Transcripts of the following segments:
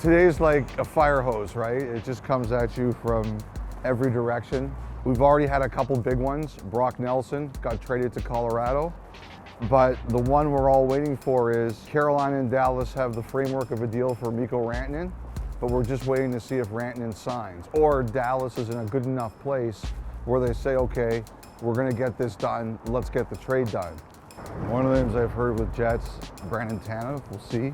Today's like a fire hose, right? It just comes at you from every direction. We've already had a couple big ones. Brock Nelson got traded to Colorado, but the one we're all waiting for is Carolina and Dallas have the framework of a deal for Mikko Rantanen, but we're just waiting to see if Rantanen signs, or Dallas is in a good enough place where they say, okay, we're gonna get this done, let's get the trade done. One of the names I've heard with Jets, Brandon Tanev, we'll see.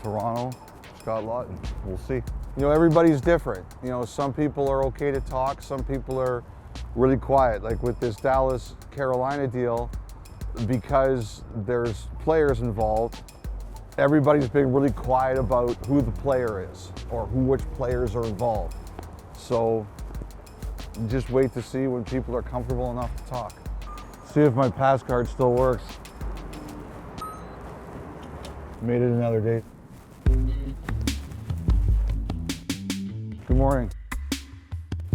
Toronto, Scott Laughton, we'll see. You know, everybody's different. You know, some people are okay to talk, some people are really quiet. Like with this Dallas-Carolina deal, because there's players involved, everybody's been really quiet about who the player is or which players are involved. So just wait to see when people are comfortable enough to talk. See if my pass card still works. Made it another day. Good morning.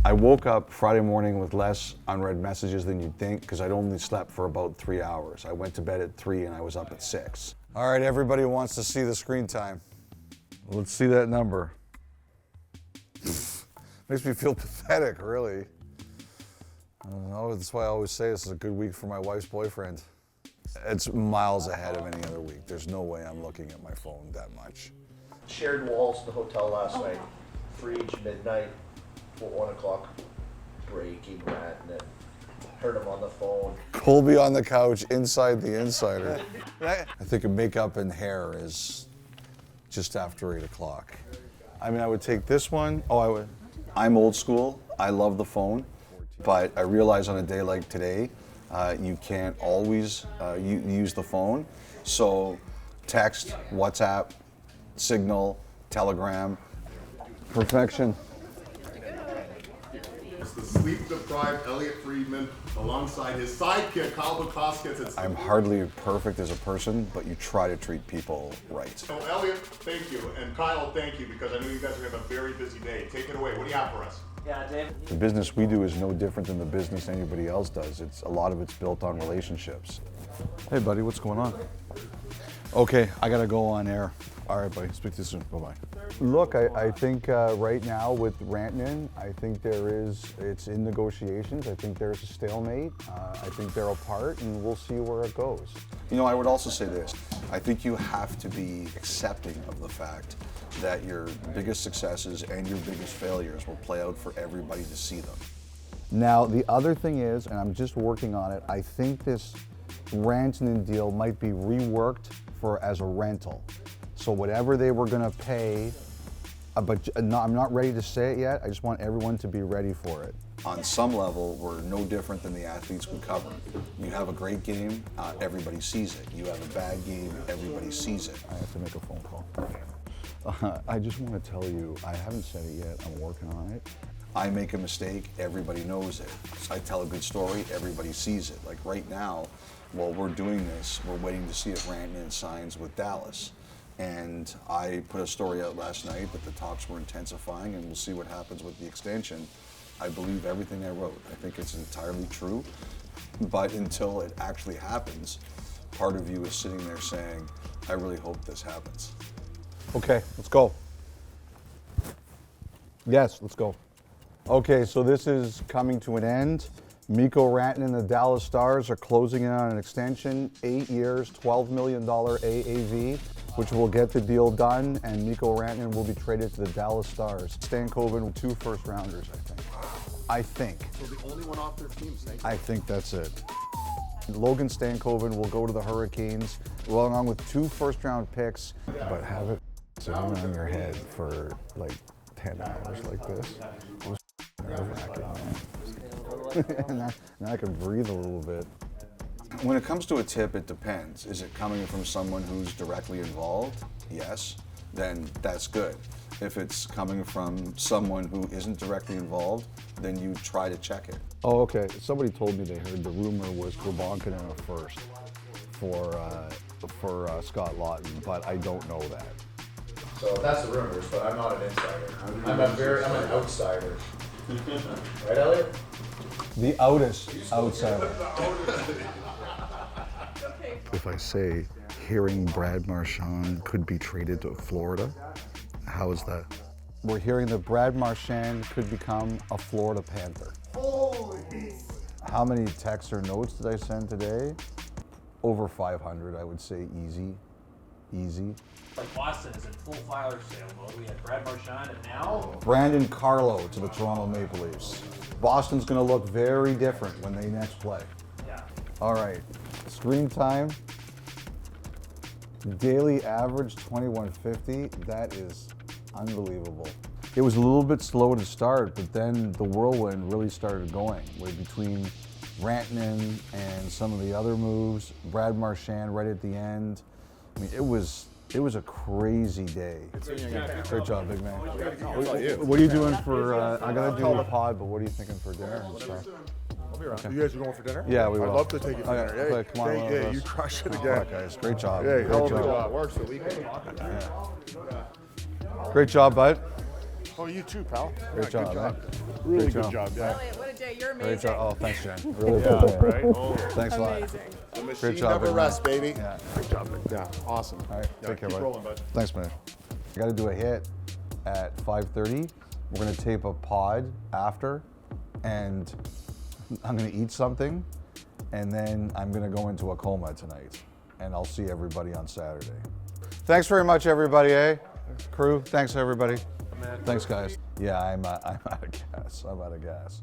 I woke up Friday morning with less unread messages than you'd think because I'd only slept for about 3 hours. I went to bed at 3 and I was up at 6. All right, everybody wants to see the screen time. Let's see that number. Makes me feel pathetic, really. I don't know, that's why I always say this is a good week for my wife's boyfriend. It's miles ahead of any other week. There's no way I'm looking at my phone that much. Shared walls in the hotel last night. 3 each midnight, 1 o'clock break, and then heard him on the phone. Colby on the couch, inside the insider. I think of makeup and hair is just after 8 o'clock. I mean, I would take this one. Oh, I would. I'm old school. I love the phone, but I realize on a day like today, you can't always use the phone. So text, WhatsApp, Signal, Telegram, perfection. It's the sleep-deprived Elliotte Friedman alongside his sidekick, Kyle Bukoskis. I'm hardly perfect as a person, but you try to treat people right. So Elliotte, thank you, and Kyle, thank you, because I know you guys are going to have a very busy day. Take it away. What do you have for us? Yeah, Dave. The business we do is no different than the business anybody else does. A lot of it's built on relationships. Hey buddy, what's going on? Okay, I gotta go on air. All right, buddy, speak to you soon, bye-bye. Look, I think right now with Rantanen, I think it's in negotiations. I think there's a stalemate. I think they're apart, and we'll see where it goes. You know, I would also say this. I think you have to be accepting of the fact that your biggest successes and your biggest failures will play out for everybody to see them. Now, the other thing is, and I'm just working on it, I think this Rantanen deal might be reworked as a rental. So whatever they were gonna pay, but I'm not ready to say it yet. I just want everyone to be ready for it. On some level, we're no different than the athletes we cover. You have a great game, everybody sees it. You have a bad game, everybody sees it. I have to make a phone call. I just want to tell you, I haven't said it yet, I'm working on it. I make a mistake, everybody knows it. I tell a good story, everybody sees it. Like right now, while we're doing this, we're waiting to see if Rantanen signs with Dallas. And I put a story out last night that the talks were intensifying, and we'll see what happens with the extension. I believe everything I wrote. I think it's entirely true. But until it actually happens, part of you is sitting there saying, I really hope this happens. Okay, let's go. Yes, let's go. Okay, so this is coming to an end. Mikko Rantanen and the Dallas Stars are closing in on an extension, 8 years, $12 million AAV, which will get the deal done, and Mikko Rantanen will be traded to the Dallas Stars. Stankoven, 2 first-rounders, I think. So the only one off their team, I think that's it. Logan Stankoven will go to the Hurricanes, along with 2 first-round picks, but have it sitting on your head for like 10 hours like this. It was nerve-wracking, man. now I can breathe a little bit. When it comes to a tip, it depends. Is it coming from someone who's directly involved? Yes, then that's good. If it's coming from someone who isn't directly involved, then you try to check it. Oh, okay. Somebody told me they heard the rumor was Krabankin in a first for Scott Laughton, but I don't know that. So that's the rumors, but I'm not an insider. I'm an outsider. Right, Elliotte? The outest outsider. If I say hearing Brad Marchand could be traded to Florida, How is that? We're hearing that Brad Marchand could become a Florida Panther. Holy! How many texts or notes did I send today? Over 500, I would say, easy. Like Boston is in full fire sale mode. We had Brad Marchand and now Brandon Carlo to the Toronto Maple Leafs. Boston's gonna look very different when they next play. yeah. All right, screen time. Daily average 2150, that is unbelievable. It was a little bit slow to start, but then the whirlwind really started going. Between Rantanen and some of the other moves, Brad Marchand right at the end. I mean, it was a crazy day. Great job, big man. What are you doing for, I gotta do a pod, but what are you thinking for dinner and stuff? I'll be around. You guys are going for dinner? Yeah, we will. I'd love to take you for Okay, dinner. quick, come on, Hey, one of yeah, us. you crush it All again. right, guys, great job. Hey, hell of a Great job. Works the weekend. Great job, bud. Oh, you too, pal. Great job, man. Really Great good job. job, yeah. Elliot, what a day. You're Great amazing. job. Oh, thanks, Jen. Really appreciate it. Right? Oh, Thanks a lot. Amazing. the machine Great job, never big man. rests, baby. Yeah. Great job, man. Yeah, awesome. All right, Yeah, take care, keep bud. rolling, bud. Thanks, man. I got to do a hit at 5:30. We're gonna tape a pod after, and I'm gonna eat something, and then I'm gonna go into a coma tonight, and I'll see everybody on Saturday. Thanks very much, everybody. Crew. Thanks, everybody. Thanks, guys. Yeah, I'm out of gas.